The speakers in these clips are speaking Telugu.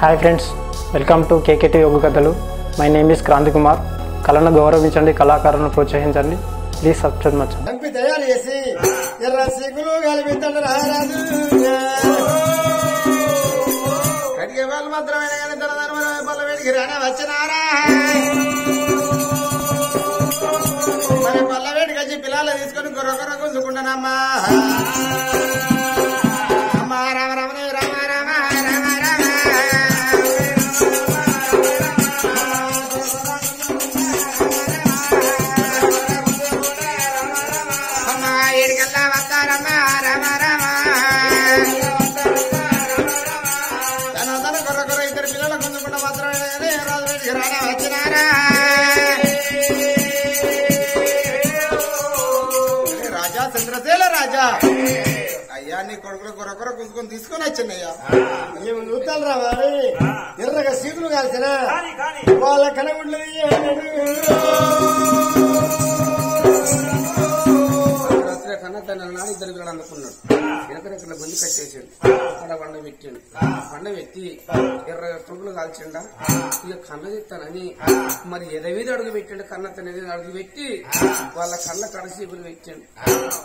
Hi friends, welcome to KKT Yoga కథలు. My name is Kranthi Kumar. కళను గౌరవించండి, కళాకారులను ప్రోత్సహించండి. Please subscribe much. దంపి తయారు చేసి ఎర్ర సిగులు కలిపిద్దాడు రారాజు కడిగే వాళ్ళు మాత్రమే కానీ తన పల్ల వేడికి రానా వచ్చినారా మరి పల్ల వేడికి వచ్చి పిల్లలు తీసుకొని గొర్రొక్కర గుంజుకుంటానమ్మా అమ్మా రామ రామ రామ రామ రామ రామ అయ్యా నీ కొడుకులు కొరకొర గుంజుకొని తీసుకొని వచ్చిందయ్యా మేము చూస్తాను రా వారి ఎర్రగా సీకులు కాల్చిన వాళ్ళ కనగుండ్లు కన్నా తన నాడు ఇద్దరు పిల్లలు అందుకున్నాడు. ఎనకరెక్కల గుంజి కట్టేసాడు. అక్కడ బండ పెట్టాడు. బండ పెట్టి ఎర్ర తొడుగులు కాల్చిండా. ఇక కన్న తెస్తానని మరి ఎదవీది అడుగు పెట్టాడు. కన్న తన అడుగు పెట్టి వాళ్ళ కళ్ళ కడసీపులు పెట్టాడు.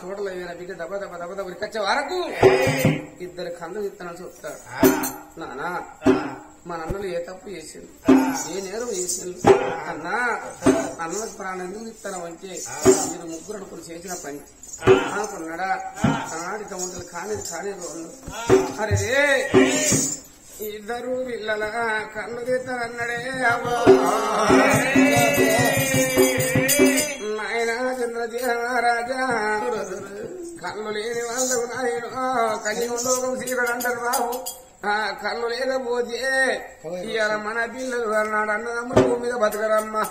తోటలో ఏమైనా బిడ్డ దెబ్బ దెబ్బ దెబ్బ దెబ్బ ఉరికొచ్చే వరకు ఇద్దరు కన్ను తెస్తానని చెప్తాడు. నానా మా అన్నలు ఏ తప్పు చేసిండు, ఏ నేరం చేసిండు అన్నా, అన్నలకు ప్రాణం ఎందుకు ఇస్తానంటే మీరు ముగ్గురు అనుకుని చేసిన పని అనుకున్నాడా. ఆనాటి తమ్ముళ్ళు కాని రోజు అరే ఇద్దరు పిల్లల కన్ను తీస్తానన్నాడే నాయన చంద్రజీవరాజా కళ్ళు లేని వాళ్ళకు నాయన కలియుగం శ్రీకుడు అంటారు బాబు. ఆ కళ్ళు లేకపోతే ఇవాళ మన పిల్లలు అన్నాడు అన్నదమ్ములు భూమి మీద బతకరమ్మా.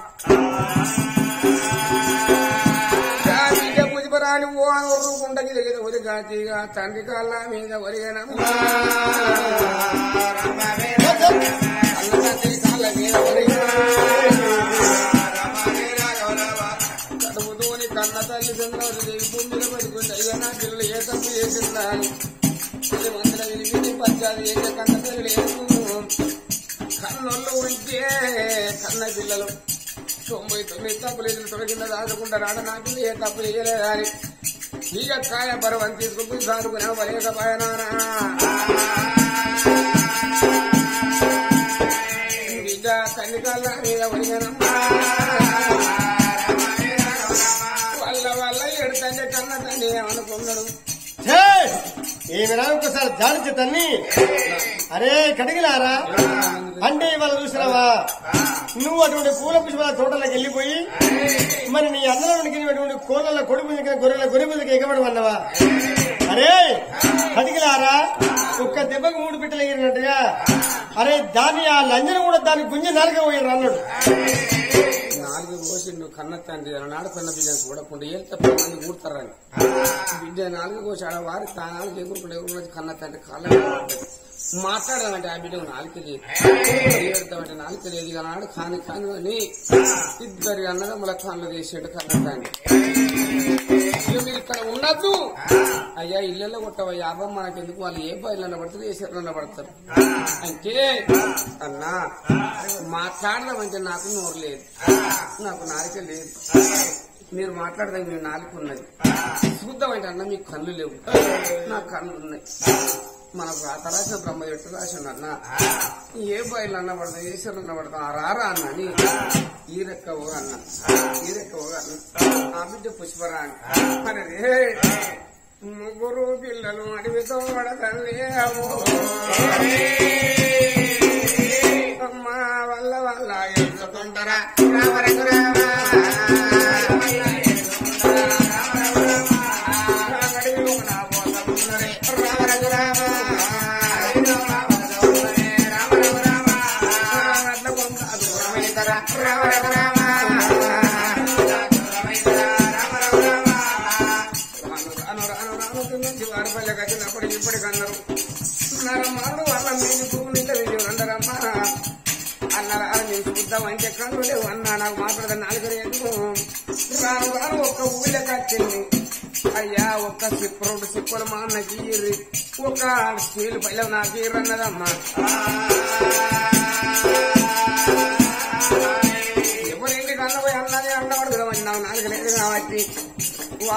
పుష్పరాని ఊరుకుంట గిరిగిర ఒరిగాతిగా తండ్రి కాళ్ళ మీద ఒరిగనమ్మా. తండ్రి కాళ్ళ మీద ఒరిగా కడుపుతోని కన్న తల్లి చంద్రదేవి భూమి మీద బతుకుంటే అయ్యా నా పిల్లలు ఏ తప్పు చేసిందని మందుల విలిపి పంచాది ఏ కన్న తల్లి లేదు. కన్నోళ్ళు ఉంటే కన్న పిల్లలు 99 తప్పులేదు తొలగింద దాచకుండా రాడ నా పిల్లలు ఏ తప్పు చేయలేదని ఇక కాయ పర్వం తీసుకుని సారుకునే వలేకపోయినానా. బిడ్డ కన్నికాళ్ళ మీద ఒరిగనమ్మా. వాళ్ళ ఎడుతంటే కన్న తండ్రి ఏమనుకున్నాడు. ఏమిరా ఒకసారి జాలించే తన్ని అరే కడిగిలారా అంటే ఇవాళ చూసినావా నువ్వు అటువంటి పూల పుష్పాల తోటలోకి వెళ్ళిపోయి మరి నీ అన్నలోనికి కోళ్ళ కొడుకు గొర్రెల గొర్రెకి ఎగబడమన్నావా. అరే కడిగిలారా ఒక్క దెబ్బకు 3 పిట్టలు ఎగిరినట్టుగా అరే దాన్ని ఆ లంజను కూడా దాన్ని గుంజి 4 పోయారు అన్నాడు. 4 కోసి నువ్వు కన్న తండ్రి నాడు కన్న బిడ్డను చూడకుండా ఏం తప్ప మంది కూడతారని బిడ్డ 4 కోసి ఆడ వారి 4 ఎగురుకుంటే కన్న తండ్రి కాళ్ళ మాట్లాడాలంటే ఆ బిడ్డకు 4 లేదు, ఏడతామంటే 4 లేదు. ఇక నాడు కాని అని ఇద్దరి అన్నదమ్ముల కాళ్ళు తీసాడు కన్న తండ్రి. మీరు ఇక్కడ ఉండద్దు అయ్యా, ఇళ్లలో కొట్టవయ్యా, అవ్వం మనకెందుకు, వాళ్ళు ఏ బయలు పడతారు ఏ చెట్లన్న పడతారు అంటే అన్నా మాట్లాడదామంటే నాకు నోరు లేదు, నాకు నాలుక లేదు. మీరు మాట్లాడదాం మీరు నాలుక ఉన్నది, చూద్దామంటే అన్న మీకు కళ్ళు లేవు, నాకు కళ్ళు ఉన్నాయి. మనకు రాత రాసిన బ్రహ్మ ఎట్టు రాసిన అన్న ఏ బయలు అన్న పడతాం ఏ చెట్లు అన్న పడతాం ఆ రారా అన్నని ఈ రెక్కవో అన్న ఈ రెక్కవో అన్న ఆ బిడ్డ పుష్పరా అని అరే ముగ్గురు పిల్లలు అడవితో పడతండి అమ్మా వల్ల వల్ల ఎదుగుతుంటారా రామరకు రామ ఇప్పటికన్నారు నరమాడు వాళ్ళ మీద పురుగు నిండా వీళ్ళు అందరమ్మా అన్నారా నేను చూద్దామంటే కన్ను లేవు అన్నా నాకు మాట్లాడదా 4 ఎందుకు రాను రాను ఒక్క ఊళ్ళో కట్టింది అయ్యా ఒక్క సిప్పు సిప్పులు మా అన్నకి ఒక స్టీల్ పల్లె నాకు ఇరన్నదమ్మా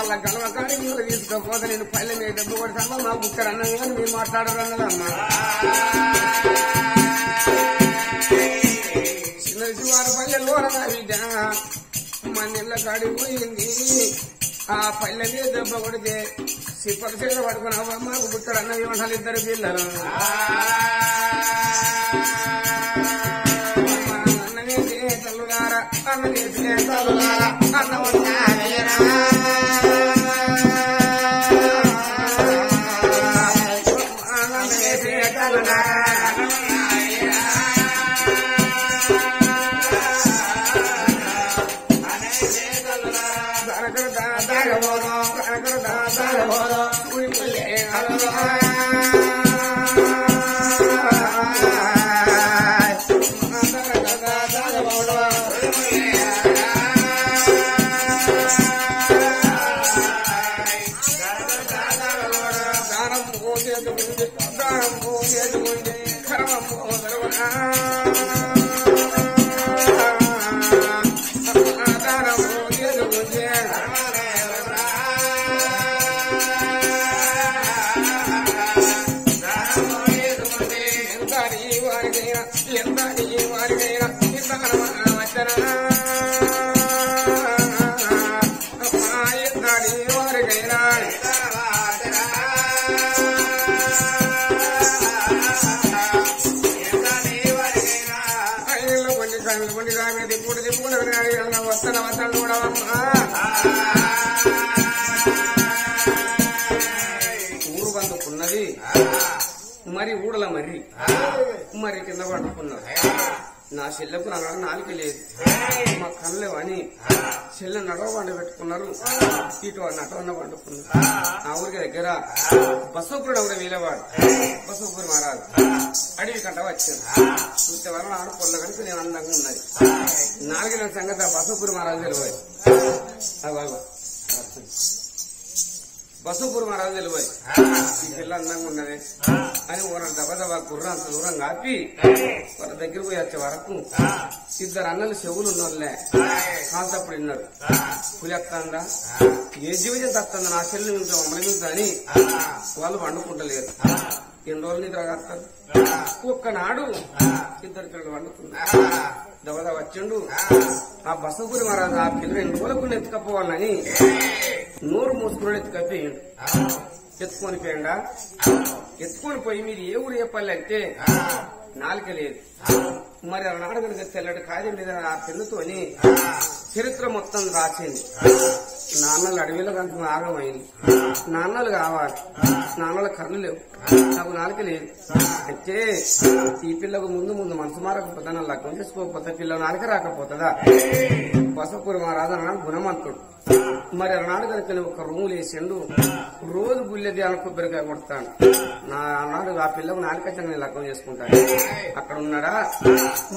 వాళ్ళ గలవ కాడి మీరు తీసుకోపోతే నేను పల్లె మీద దెబ్బ కొడతామా మా బుక్కరు అన్నది కానీ మీరు మాట్లాడరు అన్నదమ్మా. చిన్న శివారు పల్లెలో బిడ్డ మన ఇళ్ళ కాడి పోయింది. ఆ పల్లె మీద దెబ్బ కొడితే సిప్పల చేతులు పడుకున్నావా మాకు బుక్కరు అన్నది ఏమంటారు ఇద్దరు పిల్లలు. ఊరు బందుకున్నది మరి ఊడల మరి కింద పండుకున్నారు. నా చెల్లెకు నాలుక లేదు మా కళ్ళేవని చెల్లె నడవ వండ పెట్టుకున్నారు. ఇటు నటవన్న పండుకున్నారు. నా ఊరికి దగ్గర బసవపురుడు కూడా వీలేవాడు. బసవపురి మహారాజు అడవి కంట వచ్చాను. చూస్తే వల్ల ఆడ పొల్ల కనుక నేను అందంగా ఉన్నది. 4 నెలల సంగతి ఆ బసవపురి మహారాజు తెలివాయి. బసవపురి మహారాజు తెలివాయి. ఈ పిల్ల అందంగా ఉన్నది అని ఊర దబదబా కుర్ర అంత దూరం కాపి వాళ్ళ దగ్గర పోయి వచ్చే వరకు 2 అన్నలు చెవులు ఉన్నోళ్ళే కాల్తప్పుడు విన్నారు. పులి వస్తుందా ఏ జీవితం తత్తుందా నా చెల్లి నుంచి మమ్మల్ని అని వాళ్ళు వండుకుంటలేరు. ఎన్ని రోజులు నిద్ర కాస్తారు. ఒక్కనాడు 2 పిల్లలు వండుకున్నారు. దబదబా వచ్చిండు. ఆ బసవపురి మహారాజు ఆ పిల్లలు 2 రోజులకు ఎత్తుకపోవాలని నోరు మూసుకున్నాడు. ఎత్తుకపోయాడు. ఎత్తుకొని పోయిండా. ఎత్తుకొని పోయి మీరు ఏ ఊరు చెప్పాలి అంటే నాలుక లేదు. మరి ఆనాడు కనుక తెల్లటి కార్యం మీద ఆ పెన్నుతోని చరిత్ర మొత్తం రాసింది. నాన్నలు అడవిలో కనుక ఆగమైంది. నాన్నలు కావాలి. నాన్నల కళ్ళు లేవు. నాకు నాలుక లేదు. అయితే ఈ పిల్లకు ముందు మనసు మారకపోతే నా లగ్నం చేసుకోకపోతే పిల్ల నాలుక రాకపోతుందా. బసవపురి మహారాజు అన్నాడు గుణమంతుడు. మరి అన్నాడు కనుక ఒక రూములు వేసిండు. రోజు గుళ్ళె ధ్యాన కొబ్బరికాయ కొడతాను. నా అన్నాడు ఆ పిల్లకు నాలుక నేను లగ్నం చేసుకుంటాను. అక్కడ ఉన్నాడా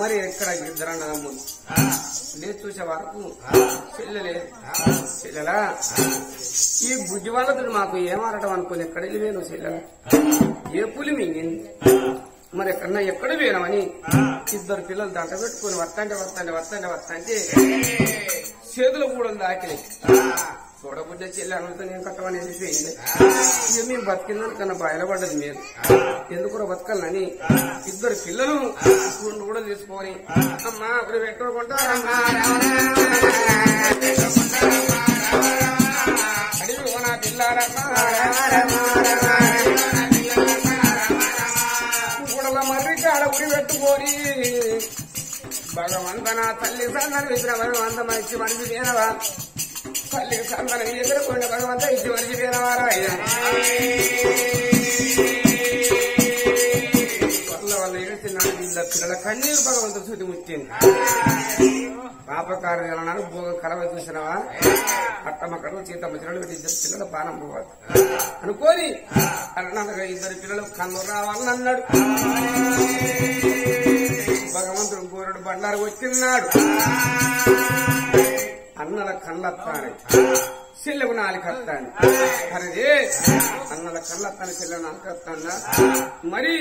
మరి ఎక్కడ 2 అన్నదమ్ములు లేదు. చూసే వరకు చెల్లెలా ఈ బుజ్జి వాళ్ళతో మాకు ఏమారటం అనుకుని ఎక్కడ వెళ్ళిపోయాను చెల్లెల ఏ పులి మింగింది. మరి ఎక్కడన్నా ఎక్కడ పోయినామని 2 పిల్లలు దంట పెట్టుకుని వస్తంటే చేతులు కూడా దాకినాయి. చూడబుద్దే చెల్లి అన్నతో నేను కట్టమని వెళ్ళిపోయింది. ఇక మేము బతికిందని కన్నా బయలుపడ్డది మీరు ఎందుకు బతకాలని 2 పిల్లలు 2 కూడా తీసుకొని అమ్మా అప్పుడు పెట్టుకుంటారమ్మా అడిగి నా పిల్లారమ్మా కూడా మర్రి కాడ ఉడి పెట్టుకొని భగవంత నా తల్లి సందన విగ్రహం భగవంత మంచి మనిషి లేనవా తల్లి సందన ఎదుర్కొండ భగవంత ఇచ్చి మనిషి లేనవారా వల్ల ఏడుతున్నాడు. వీళ్ళ పిల్లల కన్నీరు భగవంతుడు శుద్ధి ముట్టింది. పాపకారు అన్నాడు భోగం కలవ చూసినవా అట్టమ్మ కడవ చీతమ్మ చిరలు పెట్టి 2 పిల్లల పానం పోవాలి అనుకోని అన్నగా 2 పిల్లలు కన్ను రావాలన్నాడు. భగవంతుడు గోరుడు బండారు వచ్చిన్నాడు. అన్నల కళ్ళత్తాను చెల్లెకు నాలుకత్తాను. అరే అన్నల కళ్ళత్తాను చెల్లె నాలుకత్తాందా మరి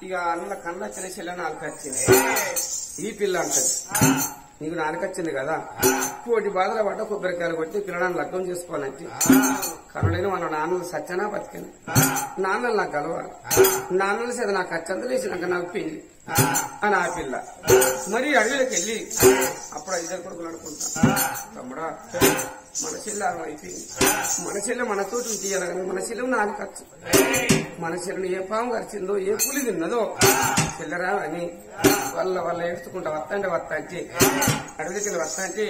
ఇక అన్నల కళ్ళొచ్చిన చెల్లె నాలుకొచ్చింది. ఈ పిల్ల అంటది నీకు నాలుకొచ్చింది కదా కోటి బాధల పడ్డ కొబ్బరికాయలు కొట్టి పిల్లలను లగ్గం చేసుకోవాలంటే కనుడైన వాళ్ళ నాన్నలు సత్యనా బతికింది నాన్నలు నాకు కలవాలి నాన్నలు సరే నాకు ఖర్చంతా వేసినాక నాకు పెళ్లి అని ఆ పిల్ల మరి అడవిలోకి వెళ్ళి అప్పుడు ఇద్దరు కొడుకులు అనుకుంటా తమ్ముడా మన చెల్లి అయిపోయింది మన చెల్లె మనతోటి తీయాలి కానీ మన చెల్లె నాలుగు ఖర్చు మన చెల్లెని ఏ పాము కరిచిందో ఏ పులి తిన్నదో చెల్లెరా అని వాళ్ళ ఏడుచుకుంటా వస్తా అంటే అడవికి వస్తా అంటే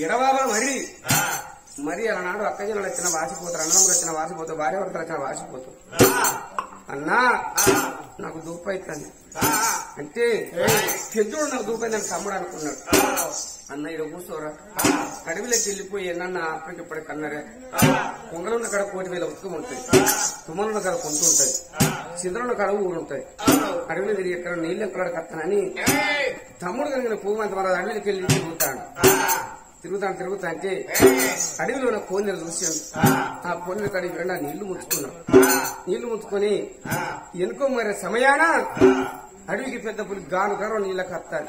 ఎడవాబా మరి అలనాడు అక్క జిల్లాలు వచ్చిన వాసిపోతారు అన్నదమ్ములు వచ్చిన వాసిపోతారు భార్య వర్తలు వచ్చిన వాసిపోతారు అన్నా నాకు దూపు అవుతుంది అంటే పెద్దోడు నాకు దూపు అయిందని తమ్ముడు అనుకున్నాడు అన్న ఇక్కడ కూర్చోరా అడవిలోకి వెళ్ళిపోయి ఎన్న అప్పటికిప్పటికి అన్నారే కొంగలున్న కాడ 1,000 ఉత్తుకం ఉంటాయి తుమ్మలున్న కాడ కొంటూ ఉంటాయి చింద్రున్న కాడ ఊరు ఉంటాయి అడవిలో తిరిగి ఎక్కడ నీళ్ళు ఎక్కడ కత్తానని తమ్ముడు కలిగిన పువ్వంత మన అడవిలోకి వెళ్ళి తిరుగుతా అంటే అడవిలో ఉన్న కోనెలు చూశాను ఆ కోనెల కడిగి వెళ్ళా నీళ్లు ముచ్చుకున్నాం నీళ్లు ముచ్చుకొని ఎనుకో మరి సమయాన అడవికి పెద్ద పులి గాను నీళ్ళ కత్తాడు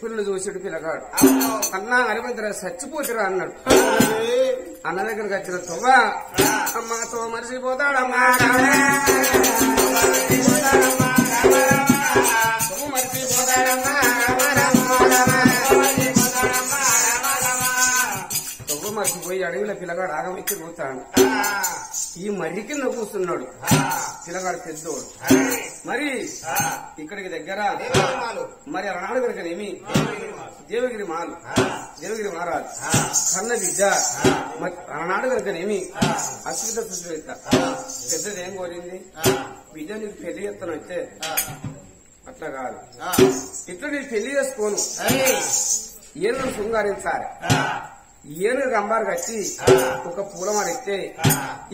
పుల్లు చూసాడు పిల్లగాడు అన్నా అరవంతరా చచ్చిపోతురా అన్నాడు అన్న దగ్గరకు వచ్చిన తొవ్వ అమ్మాతో మరిసిపోతాడమ్మా మరిసిపోతాడమ్మా మర్చిపోయి అడవిలో పిల్లగాడు ఆగమెక్కి పోతాడు ఈ మర్రి కింద కూర్చున్నాడు పిల్లగాడు పెద్దోడు మరి ఇక్కడికి దగ్గర మరి అలనాడు కనుకనేమి దేవగిరి మహారాజు కన్న బిడ్డ మరి అలనాడు కనుకనేమి అశ్విత సుశ్వేత పెద్దది ఏం కోరింది బిడ్డ నీకు పెళ్లి ఎత్తను అయితే అట్లా కాదు ఇట్లా నీకు పెళ్లి చేసుకోను ఏను శృంగారించాలి ఏను రంబారు కట్టి ఒక పూలమాల ఎత్తే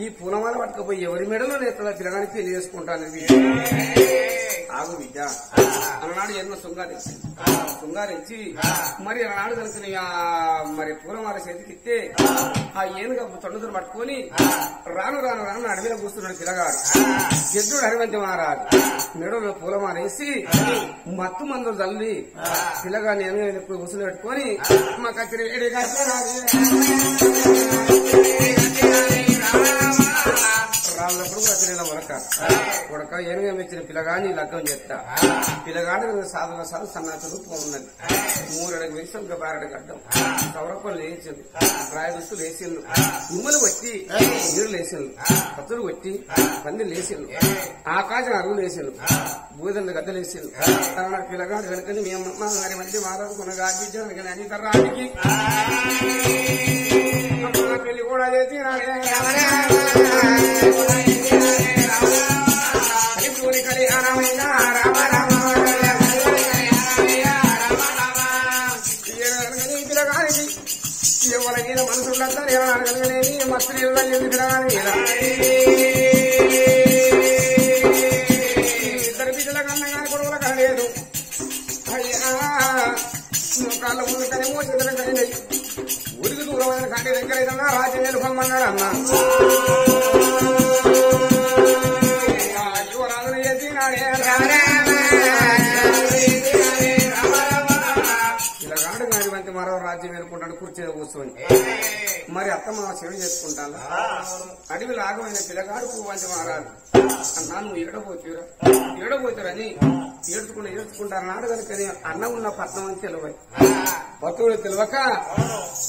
ఈ పూలమాల పట్టుకుపోయి ఎవరి మెడలో నేత పిల్లగానికి పెళ్లి చేసుకుంటాను ఆగు బిడ్డ అలనాడు ఏమో శృంగారించి మరి అలనాడు కలిసి మరి పూలమాల చేతికిస్తే ఆ ఏనుగా తొండదులు పట్టుకొని రాను అడవిలో కూర్చున్నాడు పిల్లగాడు జడ్డు అరవంతి మహారాజు మెడలో పూలమాల వేసి మత్తు మందులు తల్లి పిల్లగాడిని ఏనుగా కూర్చుని పెట్టుకొని మా కత్తిరి వేడిగా రాళ్ళప్పుడు రచన ఉడక ఏనుగా మెచ్చిన పిల్లగాని లగ్గం చేస్తా పిల్లగాని సాధన సన్నాచ రూపం ఉన్నది 3 అడుగు వేసి ఇంకా 12 అడుగు అడ్డం సౌరప్పలు లేచింది రాయ దుస్తులు వేసిండు ఉమ్మలు కొట్టి నీరు లేచిండు పత్తులు కొట్టి పందిలు లేచిండు ఆకాశం అరుగులు వేసిండు బూదండ గద్దలు వేసిండు పిల్లగాడు కనుక మీ అమ్మ గారి మధ్య మాట్లాడుకున్న అని రానికి పెళ్లి కూడా చేసి పిల్లగానికి ఎవరి మీద మనసుండతా నేను మస్తు పిల్లగాని ఇద్దరు బిడ్డల కన్నా కానీ కొడుకుల కనలేదు అయ్యా కాళ్ళ ముందు కానీ మోచేతుల కలిగినాయి ఊరికి దూరమైన కాంటి దగ్గర ఏదన్నా రాజ్యం నిలుపమన్నాడు అన్న యువరాజును చేసి పిల్లగాడు గారి వంటి మరో రాజ్యం ఎదుర్కొంటాడు కుర్చీ కూర్చొని మరి అత్తమ్మ చెవి చేసుకుంటాను అడవి లాగమైన పిల్లగాడు వంటి మారాడు అన్నా నువ్వు ఏడబోతురని ఏడ్చుకుంటారు నాడు కనుక అన్నం ఉన్న పట్నం అని తెలివాయి భక్తుడు తెలియక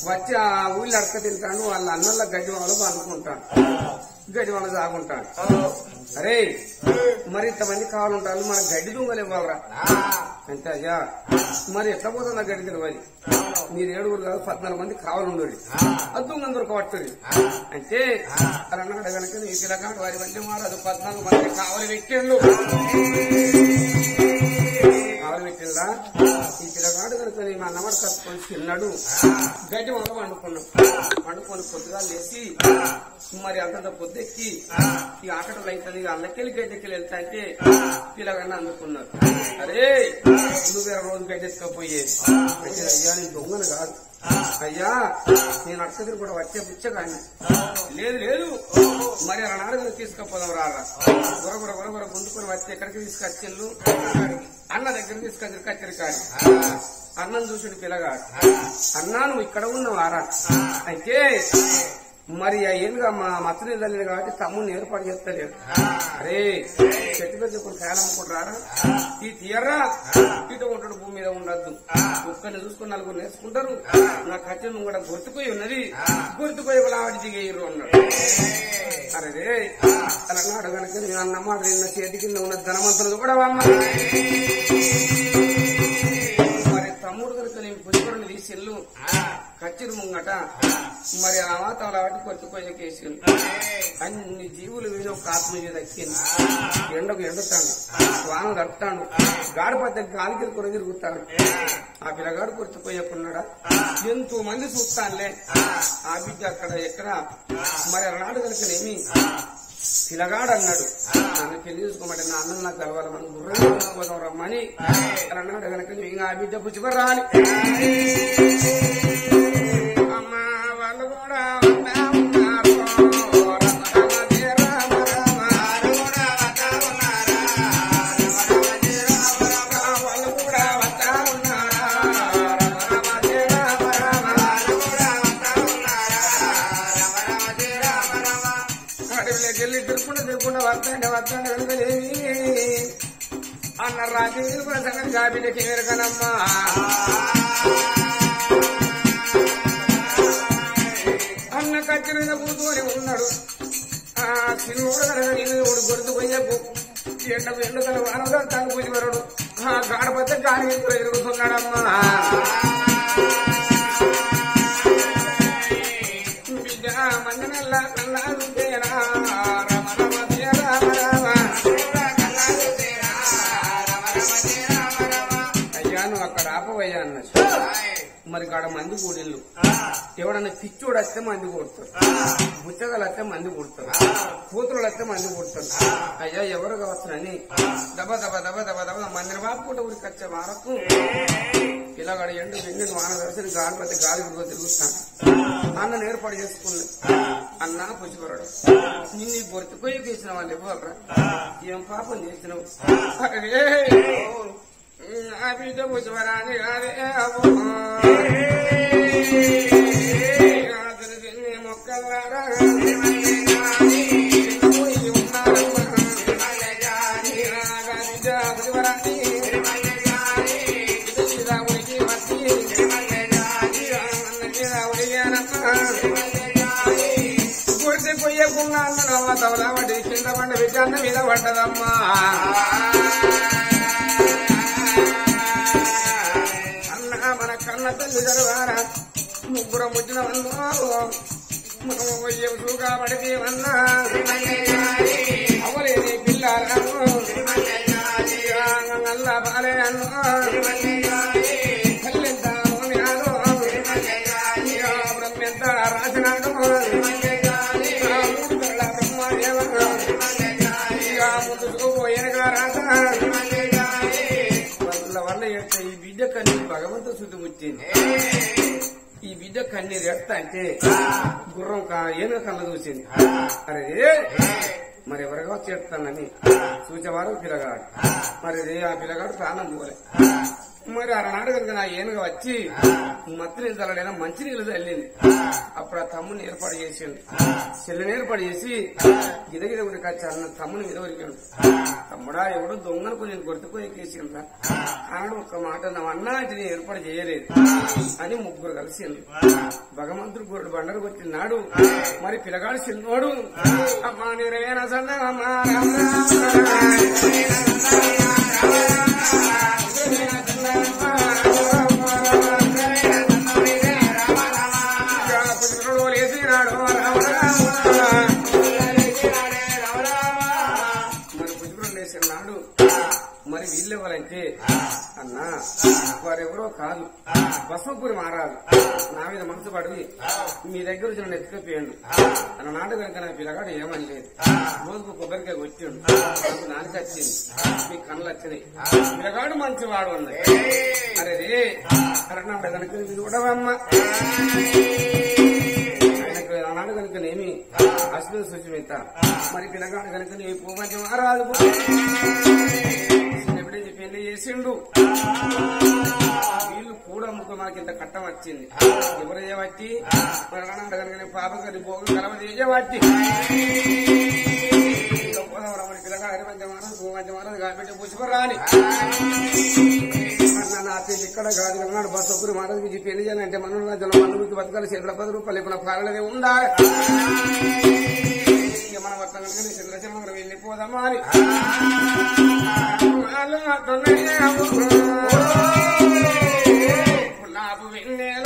వచ్చి ఆ ఊళ్ళో అడక తింటాను వాళ్ళ అన్నంలో గడ్డి వాళ్ళు అనుకుంటాను గడ్డి వాళ్ళు సాగుంటాడు అరే మరి ఇంతమంది కావాలంటారు మన గడ్డి దొంగలు ఇవ్వాలరా అంటే అయ్యా మరి ఎట్లా పోతుందా గడ్డి తెలియాలి మీరు 7 కాదు 14 మంది కావాలండి అది దొంగ దొరకబడుతుంది అంటే అలా అన్నాడు కనుక నీ పిల్లగాడు వారి మధ్య మారదు 14 మంది కావాలి పెట్టిండు పెట్టిందా ఈ పిల్లగాడు కనుక మా అన్నవాడు కట్టుకొని తిన్నాడు గడ్డి మొక్క వండుకొని పొద్దుగా లేచి మరి అంతంత పొద్దెక్కి ఈ ఆకటలు అవుతుంది అల్లకెళ్ళి గడ్డెక్కి వెళ్తా అంటే పిల్లగాడిని అందుకున్నారు అరే నువ్వు రోజు గడ్డెత్తుకపోయేది అయ్యా నేను దొంగను కాదు అయ్యా నేను అక్కడికి కూడా వచ్చే పుచ్చగాని లేదు మరి అలా నాడుగులు తీసుకపోదాం రారా గురగుర గుండుకొని వచ్చి ఎక్కడికి తీసుకొచ్చిండు అన్న దగ్గర దగ్గర తీసుకొచ్చి కచ్చరికాడు అన్నం చూసుడు పిల్లగాడు అన్నా నువ్వు ఇక్కడ ఉన్నవారా అయితే మరి ఏందుగా మా మచ్చని తల్లిది కాబట్టి తమ్ముడిని ఏర్పాటు చేస్తలేడు అరే చెట్టు పెద్ద కొన్ని కాయలు అమ్ముకుంటారా ఈ తీయర్రా ఇటు ఉంటాడు భూమి మీద ఉండద్దు కుక్కని చూసుకుని నలుగురు నేర్చుకుంటారు నా ఖర్చు కూడా గుర్తుపోయి ఉన్నది గుర్తుపోయి లావాడి దిగేయరు అన్నాడు అరే అలా నాడు కనుక నేను అన్నమాట నిన్న చేతి కింద ఉన్న ధనవంతులు కూడా అమ్మ మరి తమ్ముడు కనుక నేను పుష్కరుని తీసిల్లు కచ్చిరు ముంగట మరి ఆ వాతావరణ వాటి కొట్టుకోయే కేసులు అన్ని జీవులు వీళ్ళు ఒక ఆత్మ మీద దక్కింది ఎండకు ఎండుతాడు వాన దడుతాడు గాడిపద్ద గాలికి కొర తిరుగుతాడు ఆ పిల్లగాడు కొట్టుకోయకున్నాడా ఎంతో మంది చూస్తానులే ఆ బిడ్డ అక్కడ ఎక్కడ మరి అన్నాడు కనుకనేమి పిల్లగాడు అన్నాడు నన్ను పెళ్లి చూసుకోమంటే నా అన్నం నాకు కలవాలని గుర్రం రమ్మని అన్నాడు కనుక ఇంకా ఆ బిడ్డ పుచ్చిప రాలి అమ్మా వాళ్ళు కూడా ఉన్నారు వాళ్ళు కూడా వస్తా ఉన్నారా అడవిలోకి వెళ్ళి తిరుకుండా వస్తాంటే వెనుకలేవి అన్న రాజు సంగతి కాబిలకి ఎరగనమ్మా అన్న కచ్చి మీద కూర్చొని ఉన్నాడు ఆ చిన్నోడు గుర్తు పోయేపు ఎండకల వానగా తను పూజివరుడు ఆ గాడపత్త గాలి ఎరుగుతున్నాడమ్మా బిడ్డ మందనల్లా కల్లారుతేరా రమ రమ రామ రామ అయ్యా నువ్వు అక్కడ ఆపవయ్యా అన్న మరి కాడ మంది కూడిళ్ళు ఎవడన్నా పిచ్చోడు వస్తే మంది కొడతారు బుచ్చగలు వస్తే మంది కొడతారు కూతురులు వస్తే మంది కొడతారు అయ్యా ఎవరు కావచ్చునని దబ దబ దబ దబ దబ మందిని బాపుకుంటే ఊరికి వచ్చే వారకు ఇలాగడ ఎండు వెండి వాన దర్శనం గాలిపతి గాలి గుడిగా తిరుగుతాను అన్నను ఏర్పాటు చేసుకున్నాను అన్న పుచ్చిపరడు నిన్ను బొరికి కొయ్యి తీసిన వాళ్ళు ఇవ్వరా ఏం పాపం చేసినావు అరే ఆ బిడ్డ పుచ్చిపరాని అరే మొక్కలారా గుర్తి పోయకుండా అన్నదమ్మ తవలా పడి కింద పండ విచారణ మీద పడ్డదమ్మా అన్న మన కన్న తల్లి జరవారా ముగ్గురు ముచ్చిన మనం పోయే చూగా పడితే అన్నా అవలేని పిల్లలను నల్ల బాలే అన్ను బ్రహ్మెంత రాసినాడు ముందు చూపోయేనగా రాత వల్ల ఎట్ట ఈ బిడ్డ కన్నీరు భగవంతు శుద్ధి వచ్చింది ఈ బిడ్డ కన్నీరు ఎడతా అంటే గుర్రం ఏనుగ కళ్ళ చూసింది అరే మరి ఎవరిగా చేస్తానని చూసేవారు పిల్లగాడు మరి ఆ పిల్లగాడు ప్రాణం పోలే మరి అరనాడు కనుక నా ఏనుగ వచ్చి మత్తినీళ్ళు చల్లడైనా మంచినీళ్ళు చల్లింది అప్పుడు ఆ తమ్ముని ఏర్పాటు చేసిండు చెల్లిని ఏర్పాటు చేసి గిదగిద గురికి వచ్చారు తమ్ముని మీద వరికాడు తమ్ముడా ఎవడో దొంగనుకు నేను గుర్తుకు ఎక్కేసిండ్రా ఆడు ఒక్క మాట నా అన్నా అంటే నేను ఏర్పాటు చేయలేదు అని ముగ్గురు కలిసింది భగవంతుడు గొడ్డు బండరు కొట్టినాడు మరి పిల్లగాడు చిన్నోడు అమ్మా నేనేనా సన్నమ్మా లేచినాడు మరి పుష్పం లేచినాడు మరి వీళ్ళెవరంటే అన్నా వారెవరో కాదు భస్మపురి మారాదు నా మీద మనసు పడి మీ దగ్గర వచ్చి నన్ను ఎత్తుకపోయాడు అన్న నాట కనుక నా పిల్లగాడు ఏమని లేదు రోజుకు కొబ్బరికాయ కొట్టాడు నాకు నాలుక వచ్చింది మీ కళ్ళు వచ్చినాయి పిల్లగాడు మంచివాడు అన్నది అరే రే అరనాట కనుక చూడవమ్మ ఆనాడు కనుకనేమి అశ్విన సుచిమిత మరి పిల్లగాడు కనుక నీ పూమంచి మారాదు ఎప్పుడే చెప్పి పెళ్లి చేసిండు వీళ్ళు కూడా ముఖ మనకి ఇంత కట్టం వచ్చింది ఎవరు చేయబట్టి అడగని పాప గారి భోగ కలవది చేయబట్టి కాబట్టి పుష్పరాని నా పెళ్లి ఇక్కడ కాదు నాడు బస్ ఒక్కరు మాటకి పెళ్లి చేయాలంటే మన మనకి బతకాలి చేతుల 10 రూపాయలు ఇప్పుడు పాలనే ఉండాలి మన వర్తం కనుక చంద్రశేఖర్ వెళ్ళిపోదామా అని నాకు వెన్నెల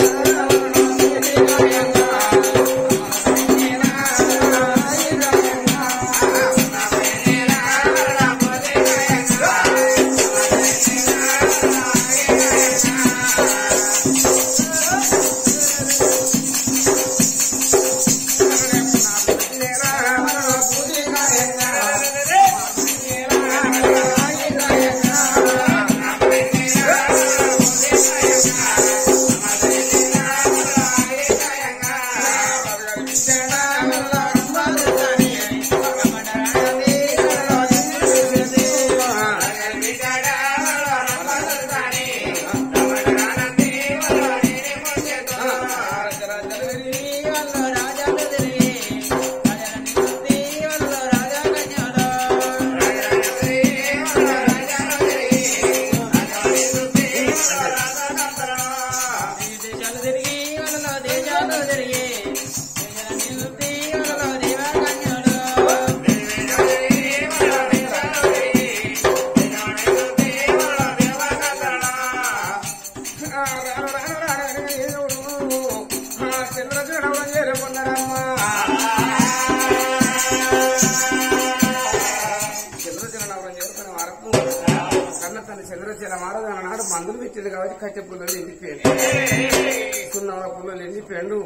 చంద్రశేఖర మహారాజు అన్నాడు మందులు పెట్టింది కాబట్టి కట్టె పుల్లలు ఎండిపోయాడు సున్నవ పుల్లలు ఎండిపోయాడు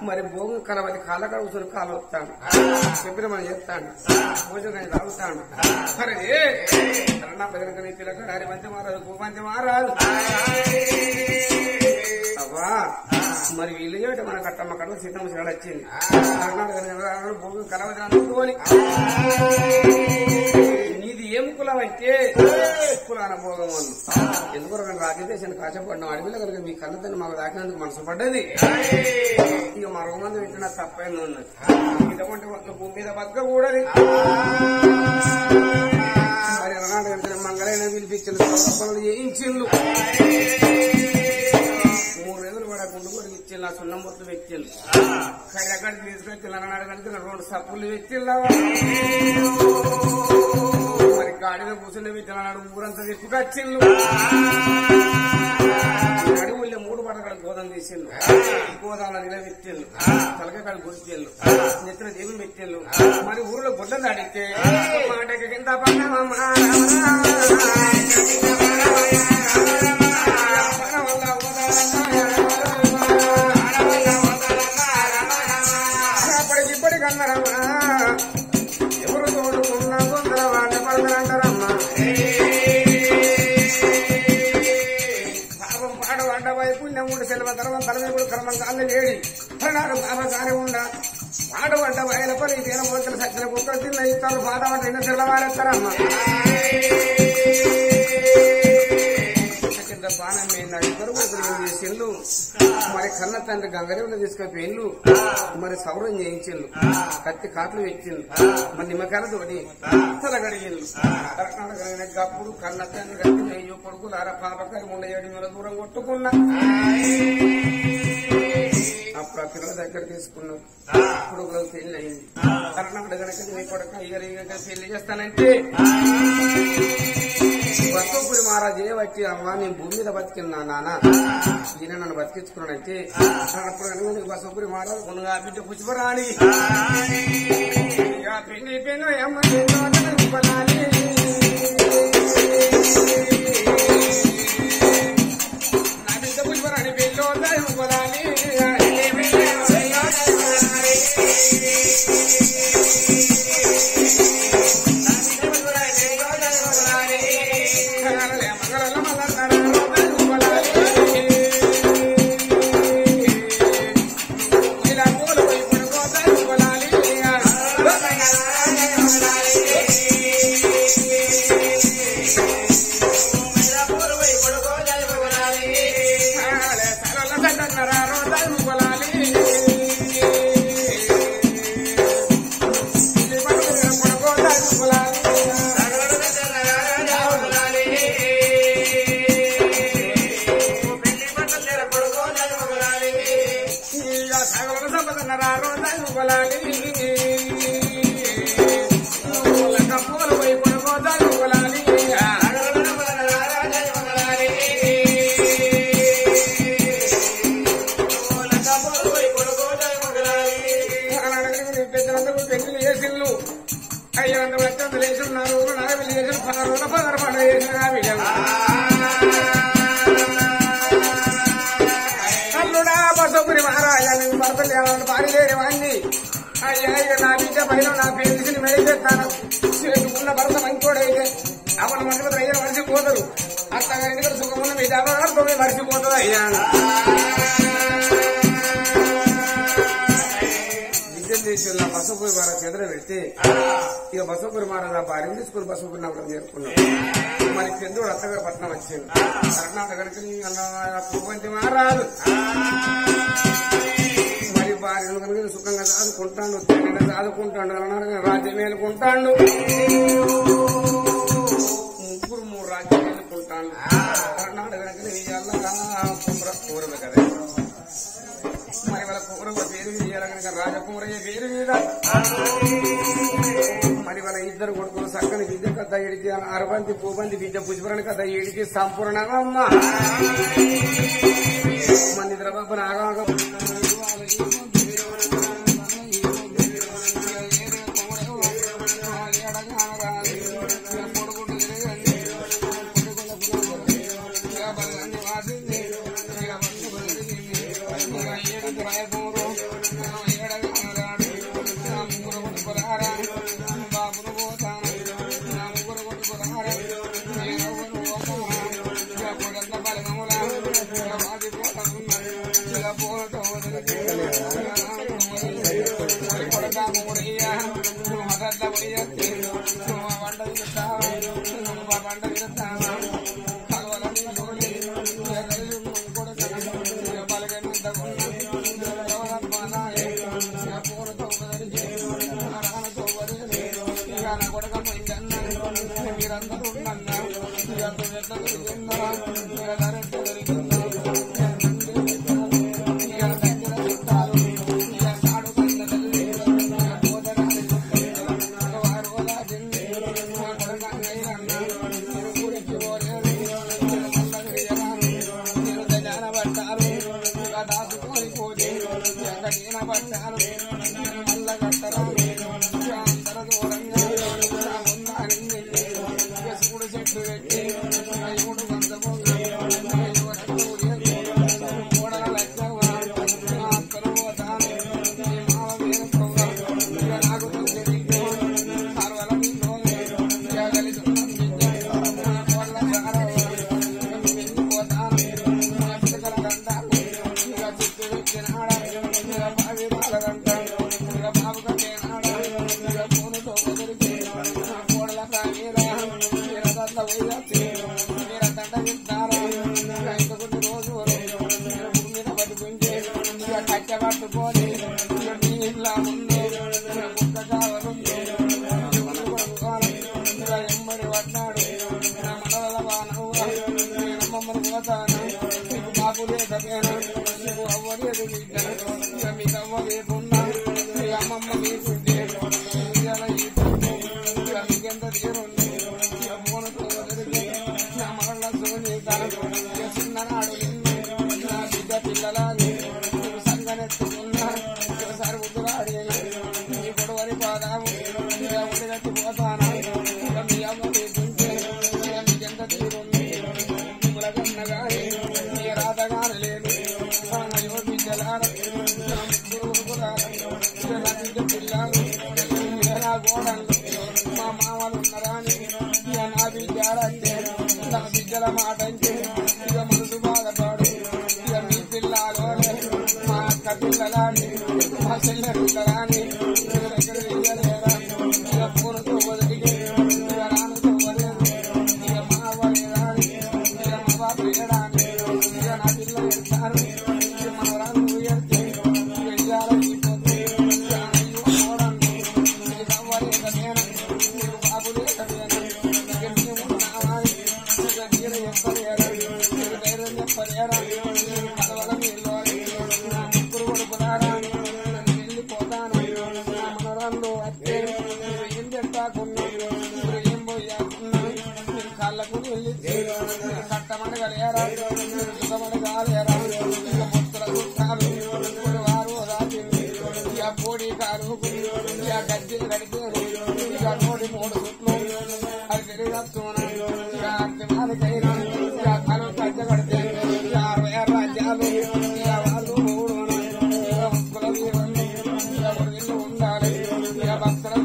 మరి భోగం కలవది కాళ్ళ కూర్చొని కాలు వస్తాడు చెప్పిన మనం చెప్తాడు భోజనం తాగుతాడు సరే బెదరకని పిల్లక హరి మంచి మహారాజు భూమంచి మహారాజు అవ్వా మరి వీళ్ళు చేయటం మన కట్టమ్మ కట్ట సీతమ్మ శివడు వచ్చింది భోగం కలవది అనుకోని నీది ఏం కులం అయితే కులాన భోగం అని ఎందుకు రాజదేశాన్ని కాచపడ్డాం అడవిలో కనుక మీ కన్నతని మాకు దాకినందుకు మనసు పడ్డది ఇక మరొక మంది పెట్టినా తప్పైంది ఉన్నది ఇటువంటి ఒక భూమి మీద బతకకూడదు మరి అన్నాడు మంగళైన పిలిపించిన పనులు చేయించిండు 3 రోజులు కూడా గుండు కూడా ఇచ్చిండు ఆ సున్నం బొట్లు పెట్టిండు కైలక్కడికి తీసుకొచ్చి అన్నాడు కనుక 2 సప్పులు పెట్టిండు మరి గాడిలో కూర్చుని పెట్టినాడు ఊరంతా తిప్పుకొచ్చిండు అడవుల్లో 3 పడగడ గోధం తీసిండు గోదాంలో నిలబెట్టిండు తలకాడ గురిచిండు నెత్తిన దేవుని పెట్టిండు మరి ఊరిలో గుడ్డలు అడిగితే మాటకి కింద అప్పటికిప్పటికన్నారమ్మా ఎవరు తోడుకున్నా కొందర వాళ్ళ పడతారంటారమ్మా పాపం పాడ వండబోయి పుణ్యం 3 సెలవు తర్వాత తలమేపుడు కర్మం కాళ్ళు వేడి పన్నాడు పాప కాని ఉండ పాడ వంట బయల పని తీన మోకలు సచ్చిన కుక్కలు తిన్న ఇస్తారు పాట వంట ఎన్న తెల్లవారేస్తారమ్మా కింద బాణం ఇద్దరు చేసిండు మరి కన్న తండ్రి గంగరేవులో తీసుకుపోయిండు మరి సౌరం చేయించిండు కత్తి కాట్లు పెట్టిండు మరి నిమ్మకాయలతోటి తల గడిగిండు అప్పుడు కన్న తండ్రి కత్తి అయ్యో కొడుకులారా పాపకారి 7 వేల దూరం కొట్టుకున్నా అప్పుడు ఆ పిల్లల దగ్గర తీసుకున్నాడు కొడుకులకు పెళ్లి అయింది కరణకుడు కనుక నీ కొడుకు ఇక పెళ్లి చేస్తానంటే బసవపురి మహారాజు ఏ వచ్చి అమ్మా నేను భూమి మీద బతికినా నాన్న ఈయన నన్ను బతికించుకున్నానంటే అప్పుడు కనుక బసవపురి మహారాజు కొనుగా బిడ్డ పుష్పరాణి పెళ్లి పెన్ను అమ్మ నా బిడ్డ పుష్పరాణి పెళ్ళి పొలాలి బావిలో నా పేరు మెడిచేస్తాను చేసుకున్న భర్త మంచోడైతే అవన్న మంచి అయ్యా మర్చిపోతారు అత్తగారి సుఖమున్న మీ దేవతో మర్చిపోతుంది అయ్యా విద్యుత్ బసపూరి వారి చెదర పెడితే ఇక బసపూరి మహారాజు ఆ భార్యను తీసుకుని బసపూరి నవ్వడం నేర్చుకున్నాం మరి చంద్రుడు అత్తగారు పట్నం వచ్చింది కర్ణాటకకి పువ్వంటి మహారాజు మరి భార్యను కనుక సుఖంగా చదువుకుంటాడు తల్లిని చదువుకుంటాడు కర్ణాటక రాజ్యం మేలుకుంటాడు ముగ్గురు 3 రాజ్యం మేలుకుంటాడు కర్ణాటక పూర్వమే కదా మరి వాళ్ళ పూర్వ పేరు మీద కనుక రాజకుమరయ్య పేరు మీద మరి వాళ్ళ ఇద్దరు కొడుకులు చక్కని విద్య కథ ఏడికి అరబంతి పూబంతి విద్య పుష్పరణ కథ ఏడికి సంపూర్ణమ్మ మన ద్రవపు నాగా భక్తుల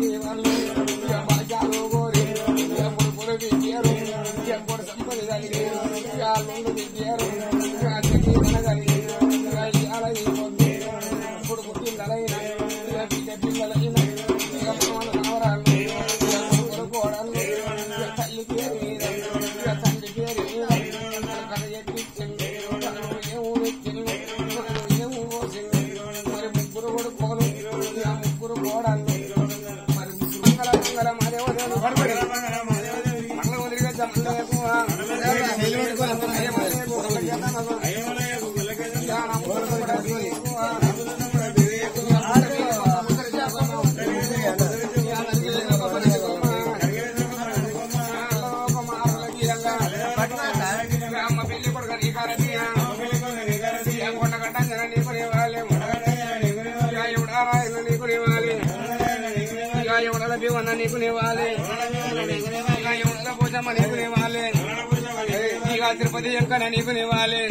తిరుపతి ఎంకన నీకు నివ్వాలి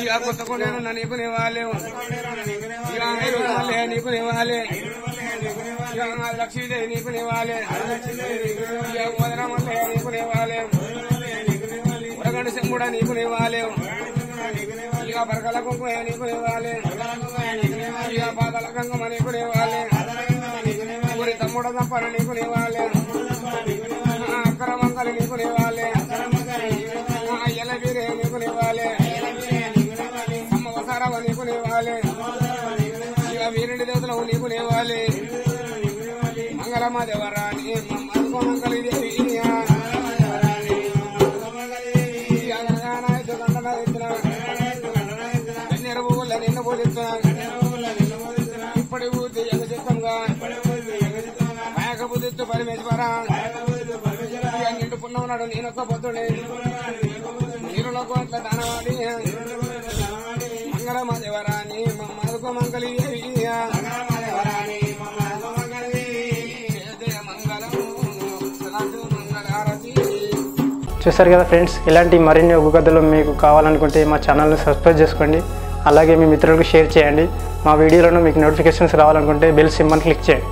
ఇక కొత్తకొండ నీకు నివ్వాలి ఇక మళ్ళీ నీకు నివ్వాలి ఇక లక్ష్మీదేవి నీకు నివ్వాలి ఇక మోదన మల్లె నీకు నివ్వాలి ఉరగండు శంగుడ నీకు నివ్వాలి ఇక బరకల కుంకుమ నీకు నివ్వాలి ఇక పాదల గంగమ్మ నీకు నివ్వాలి ఊరి తమ్ముడ దంపన నీకు నివ్వాలి అక్కర మంగళ నీకు నివ్వాలి ఎలబీరే నీకు నివ్వాలి అమ్మ వసారవ నీకు నివ్వాలి ఇక వీరుడి దేవతలు నీకు నివ్వాలి మంగళమ్మ దేవరాణి మమ్మల్ని మంగళి దేవి నిన్న పోతున్నా ఇప్పటి ఊరి జగచిత్తంగా మేకబుద్ధితో పరమేశ్వర నిండు పున్నన్నాడు నేనొక్క పొద్దుడే నీరులో కోట్ల దానవాడి మంగళమ్మ దేవరాణి మమ్మల్కు మంగళి చూసారు కదా ఫ్రెండ్స్, ఇలాంటి మరిన్ని ఒగ్గు కథలు మీకు కావాలనుకుంటే మా ఛానల్ని సబ్స్క్రైబ్ చేసుకోండి. అలాగే మీ మిత్రులకు షేర్ చేయండి. మా వీడియోలను మీకు నోటిఫికేషన్స్ రావాలనుకుంటే బెల్ సింబల్ క్లిక్ చేయండి.